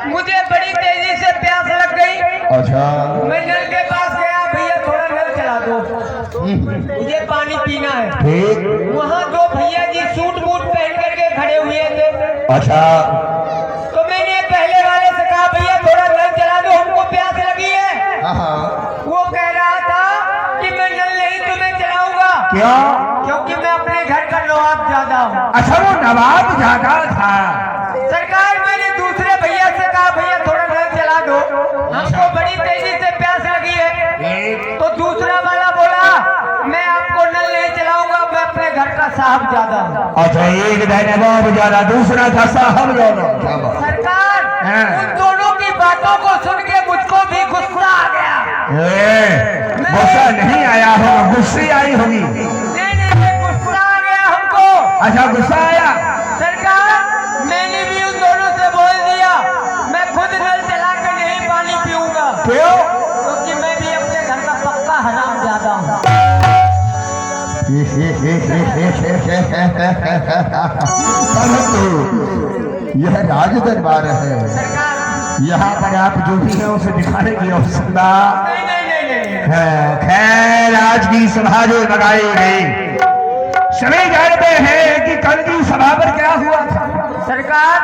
मुझे बड़ी तेजी से प्यास लग गई। अच्छा। मैं नल के पास गया, भैया थोड़ा नल चला दो, मुझे पानी पीना है। ठीक। वहाँ दो भैया जी सूट बूट पहन करके खड़े हुए थे। अच्छा। तो मैंने पहले वाले से कहा भैया थोड़ा नल चला दो, हमको प्यास लगी है। हाँ। वो कह रहा था कि मैं नल नहीं तुम्हें चलाऊंगा। क्यों? क्योंकि मैं अपने घर का नवाब ज्यादा हूँ। अच्छा, वो नवाब ज्यादा था। सरकार, मैंने दूसरे भैया से कहा भैया थोड़ा नल चला दो, हमको बड़ी तेजी से प्यास लगी है। तो दूसरा वाला बोला मैं आपको नल नहीं चलाऊंगा, मैं अपने घर का साहब ज्यादा हूँ। अच्छा, एक नवाब ज्यादा, दूसरा था साहब ज्यादा। सरकार, उन दोनों की बातों को सुन के मुझको भी गुस्सा आ गया। गुस्सा नहीं आया होगा, गुस्से आई होगी। नहीं, गुस्सा आ गया हमको। अच्छा, गुस्सा आया। सरकार, मैंने भी उन दोनों से बोल दिया मैं खुद नल चला के नहीं पानी पीऊंगा। क्यों? क्योंकि मैं भी अपने घर का पक्का हराम ज्यादा हूँ। परंतु यह राज दरबार है, यहाँ पर आप जो भी है उसे दिखाने की आवश्यकता है। खैर, आज की सभा जो लगाई गई, सभी जानते हैं कि कल की सभा पर क्या हुआ था। सरकार,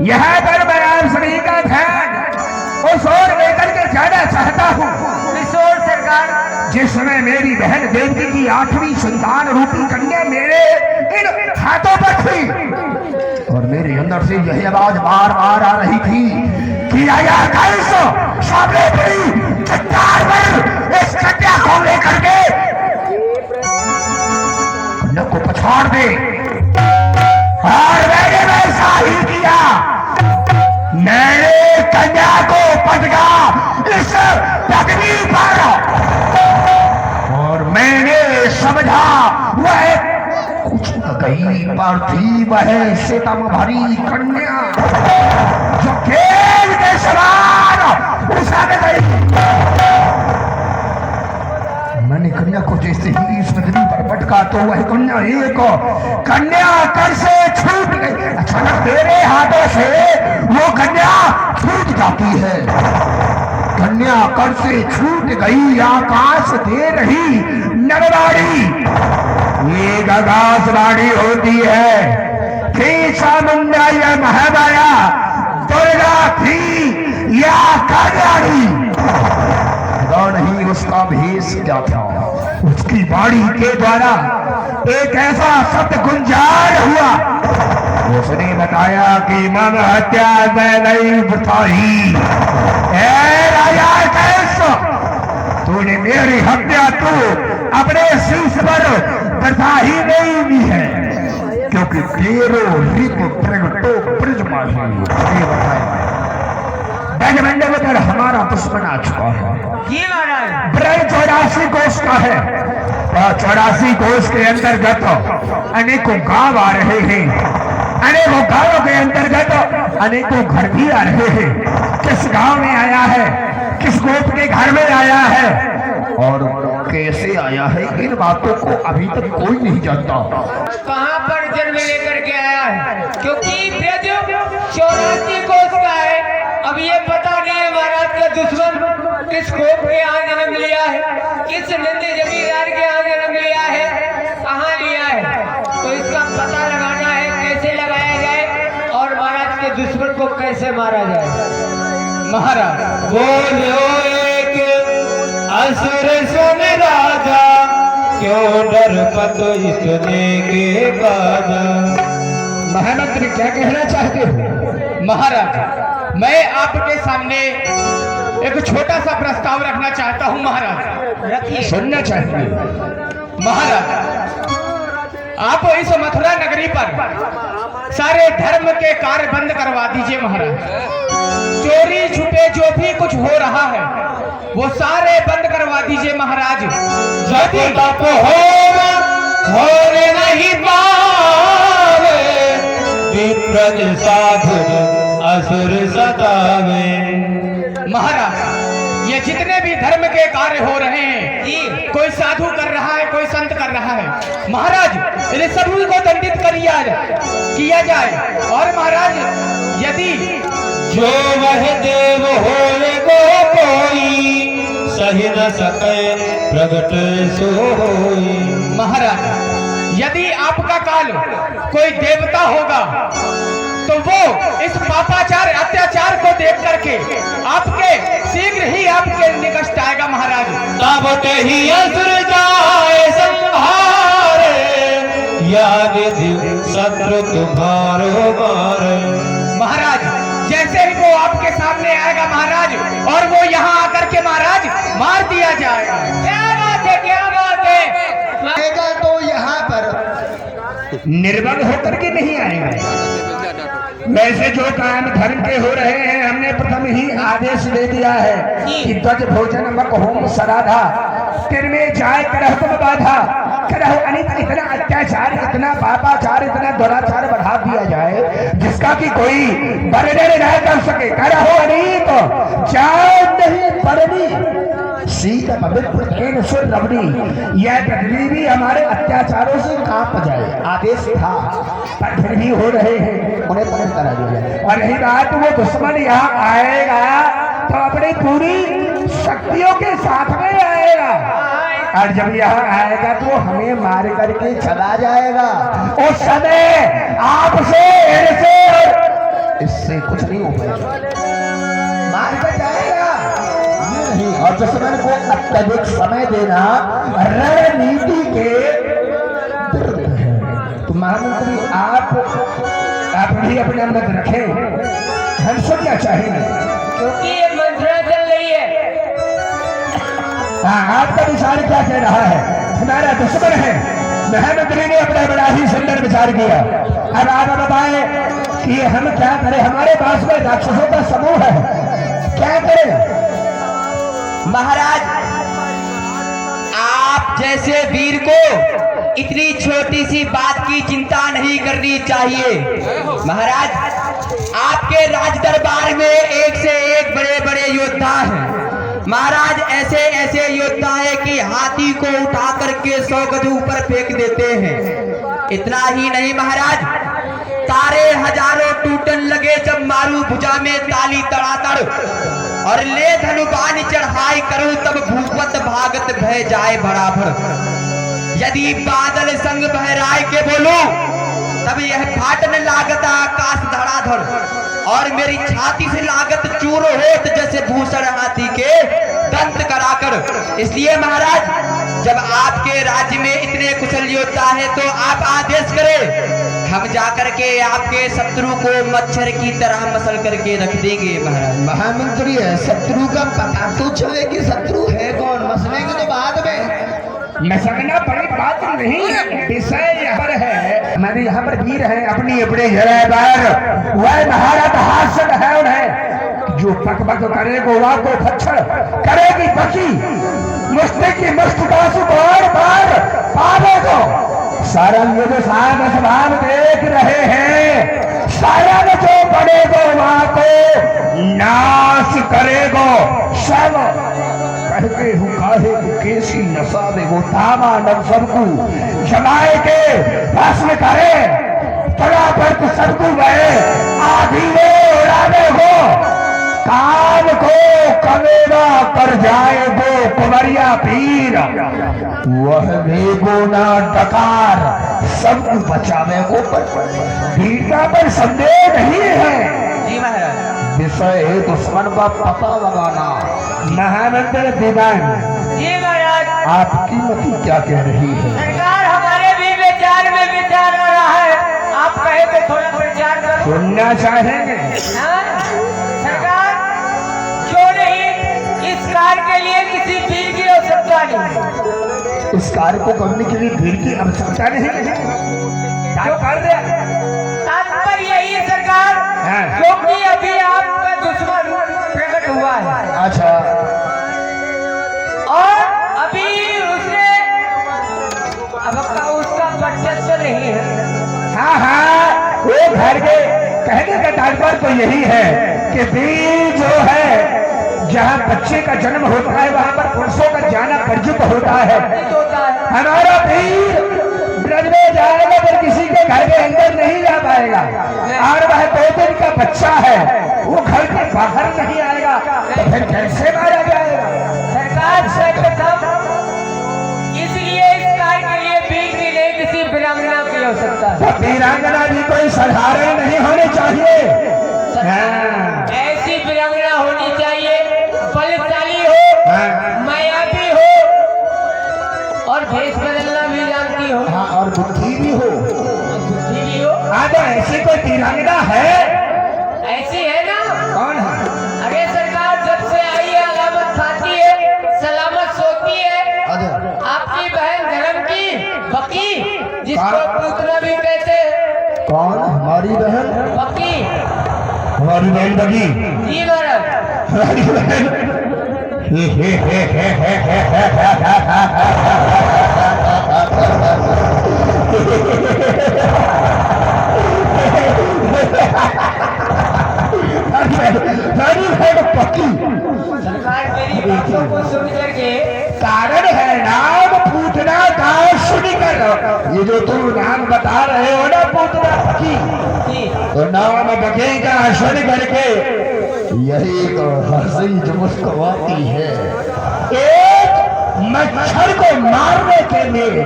यहाँ पर मैं आप सभी का ध्यान उस ओर लेकर के जाना चाहता हूँ। किशोर सरकार, जिस समय मेरी बहन देवती की 8वीं संतान रूपी कन्या मेरे इन हाथों पर थी और मेरे अंदर से यही आवाज बार बार आ रही थी कि आया कैसो सामने पड़ी चट्टान पर इस कन्या को लेकर के कन्या को पछाड़ दे। और मैंने वैसा ही किया। मैंने कन्या को पटका इस पगड़ी पर और मैंने समझा वह कुछ न कहीं पर थी, वह सितम भरी कन्या जो खेल के समान उछल गई। मैंने कन्या को जैसे ही इस नगरी पर पटका तो वह कन्या एक कन्या कर से छूट गई। अचानक मेरे हाथों से वो कन्या छूट जाती है। कन्या कर से छूट गई, आकाश दे रही नरवाड़ी। एक आकाशवाणी होती है कि चामुंडा या महामाया दुर्गा थी या कल्याणी, नहीं उसका भेष क्या था। उसकी वाणी के द्वारा एक ऐसा सत्य गुंजार हुआ। उसने बताया कि मन हत्या मैं नहीं बताई। राजा कैसो, तूने मेरी हत्या तो अपने शीश पर बता ही नहीं दी है, क्योंकि तेरो रिप प्रगटो ब्रजमाही ब्रजमंडल पर हमारा दुश्मन आ चुका है। ब्रज 84 कोष का है और 84 कोष के अंतर्गत अनेकों गांव आ रहे हैं। अनेकों गांवों के अंतर्गत अनेकों घर भी आ रहे हैं। किस गांव में आया है, किस गोप के घर में आया है और कैसे आया है, इन बातों को अभी तक कोई नहीं जानता। कहां पर जन्म लेकर के आया है, क्योंकि ब्रज 84 कोष का है। अब ये पता नहीं है महाराज का दुश्मन किस गोप के यहाँ जन्म लिया है, किस नंदी जमींदार के यहाँ जन्म लिया है, कहाँ लिया है। तो इसका पता लगाना है, कैसे लगाया जाए और महाराज के दुश्मन को कैसे मारा जाए। महाराज बोलो एक असुर सुन राजा, क्यों डर पतो इतने के बाद। महामंत्री क्या कहना चाहते हो? महाराज, मैं आपके सामने एक छोटा सा प्रस्ताव रखना चाहता हूं। महाराज रखिए। सुनना चाहिए। महाराज, आप इस मथुरा नगरी पर सारे धर्म के कार्य बंद करवा दीजिए। महाराज, चोरी छुपे जो भी कुछ हो रहा है वो सारे बंद करवा दीजिए। महाराज, यदि तप होने नहीं पावे, विप्रज साधु असुर सतावे। महाराज, ये जितने भी धर्म के कार्य हो रहे हैं जी। कोई साधु कर रहा है, कोई संत कर रहा है। महाराज इन्हें सभी को दंडित किया जाए। और महाराज यदि जो वह देव होए गो कोई सही न सके प्रगट सो होई। महाराज यदि आपका काल कोई देवता होगा तो वो इस पापाचार अत्याचार को देख करके आपके शीघ्र ही आपके निकट आएगा। महाराज तब ही असुर जाए संहारे या विधि शत्रु तुम्हारो मारे। महाराज जैसे ही वो आपके सामने आएगा महाराज, और वो यहाँ आकर के महाराज मार दिया जाएगा। क्या बात है, क्या बात है। आएगा तो यहाँ पर निर्बल होकर के नहीं आएगा। वैसे जो काम धर्म के हो रहे हैं हमने प्रथम ही आदेश दे दिया है कि ध्वज भोजन मक होम सराधा तिर में जाए करह तुम बाधा करह अनित। इतना अत्याचार, इतना पापाचार, इतना दुराचार बढ़ा दिया जाए जिसका कि कोई वर्णन न कर सके। करह अनित जाए नहीं परनी सीत पवित्र सुर रबड़ी। यह पृथ्वी भी हमारे अत्याचारों से कांप जाए, आदेश था, पर फिर भी हो रहे हैं, उन्हें पकड़ करा दिया। और रही बात वो दुश्मन यहाँ आएगा तो अपनी पूरी शक्तियों के साथ में आएगा, और जब यहाँ आएगा तो हमें मार करके चला जाएगा। उस समय आपसे इससे कुछ नहीं हो पाएगा, मार कर जाएगा। और दुश्मन को अत्यधिक समय देना रणनीति के विरुद्ध है। तो महामंत्री आप भी अपने मत रखें, हम सब क्या चाहेंगे, क्योंकि ये मंत्रणा चल रही है। हाँ, आपका विचार क्या कह रहा है? हमारा दुश्मन है। महामंत्री ने अपना बड़ा ही सुंदर विचार किया। अब आप बताएं कि हम क्या करें, हमारे पास में राक्षसों का समूह है, क्या करें? महाराज आप जैसे वीर को इतनी छोटी सी बात की चिंता नहीं करनी चाहिए। महाराज आपके राज दरबार में एक से एक बड़े बड़े योद्धा हैं। महाराज ऐसे ऐसे योद्धा हैं कि हाथी को उठा करके 100 गज ऊपर फेंक देते हैं। इतना ही नहीं महाराज, तारे हजारों टूटन लगे जब मारू भुजा में ताली तड़ातड़, और ले धनुबान चढ़ाई करूं तब भूपत भागत भय जाए बराबर। यदि बादल संग बहराए के बोलूं तब यह फाटन लागत आकाश धड़ाधड़, और मेरी छाती से लागत चूर होत जैसे भूषण हाथी के दंत कराकर। इसलिए महाराज जब आपके राज्य में इतने कुशल योद्धा है तो आप आदेश करें, हम जाकर के आपके शत्रु को मच्छर की तरह मसल करके रख देंगे। महाराज महामंत्री है, शत्रु का पता तो चले कि शत्रु है कौन, मसलेंगे तो बाद में। मसलना बड़ी बात नहीं है, विषय यहाँ पर है। हमारे यहाँ पर वीर है अपनी अपने जगह पर, वह महारत हासिल है उन्हें। जो पक पक करे गोवा को खच्चर करेगी बची, मुस्ते की मुस्तासु बार बार पावेगो। सारा ये जो साहब देख रहे हैं, सारा जो पड़ेगो वहां को नाश करेगो सब। कहते हूँ काहे केसी नसावे वो तामा नव सबको जमाए के भस्म करे, तड़ा पर सबको गए आधी रे उड़ावे हो। काल को कवेरा कर जाए वो कुंवरिया पीर, वह वेगो ना डकार सबको बचावे को। वीरता पर संदेह नहीं है जी महाराज। विषय है दुश्मन का पता लगाना। महानंदन दीवान जी महाराज, आपकी मति क्या कह रही है? सरकार हमारे भी विचार में विचार आ रहा है, आप कहे तो थोड़ा विचार करो। सुनना चाहेंगे? हाँ? सरकार क्यों नहीं इस कार्य के लिए किसी वीर की आवश्यकता नहीं। इस कार्य को करने के लिए वीर की आवश्यकता नहीं है, क्या कर दिया? तात्पर्य यही है सरकार, हाँ। क्योंकि अभी आपका दुश्मन प्रकट हुआ है। अच्छा, और अभी उसका वर्चस्व नहीं है। हाँ हाँ, वो घर के कहने का तात्पर्य तो यही है कि वीर जो है जहाँ बच्चे का जन्म होता है वहाँ पर पुरुषों का जाना वर्जित होता है। होता है। हमारा वीर ब्रज में जाएगा पर किसी के घर के अंदर नहीं जा पाएगा, और वह 2 दिन का बच्चा है, वो घर के बाहर नहीं आएगा, तो फिर कैसे मारा जाएगा? सरकार सर्वप्रथम इसलिए इस कार्य के लिए वीर की नहीं किसी वीरांगना की आवश्यकता है। तो वीरांगना भी कोई साधारण नहीं होनी चाहिए। हाँ। ऐसी वीरांगना होनी चाहिए, बलशाली हो, हाँ। मायावी हो और भेष बदलना भी जानती हो, हाँ, और बुद्धि भी हो। बुद्धि भी हो। हाँ, तो ऐसी कोई वीरांगना है? ऐसी है ना? कौन है? अरे सरकार जब से आई है अलामत खाती है, सलामत सोती है। आपकी बहन धर्म की बकी, जिसको पूतना भी कहते हैं। कौन? हमारी बहन? बकी हमारी बहन बगी? जी महाराज। हमारी बहन हमारी बहन पक्की। सरकार मेरी बातों को सुन करके कारण है नाम पूतना का सुनकर, ये जो तुम नाम बता रहे हो ना पूतना की, जी तो नाम बगे का सुन करके यही एक हंसी जो मुस्कुराती है। एक मच्छर को मारने के लिए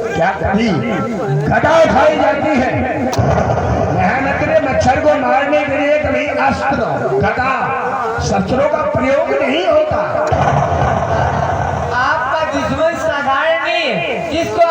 क्या कभी गदा उठाई जाती है। मेहनत ने मच्छर को मारने के लिए कभी अस्त्र, गदा, शस्त्रों का प्रयोग नहीं होता। आपका दुश्मन साधारण नहीं है, जिसको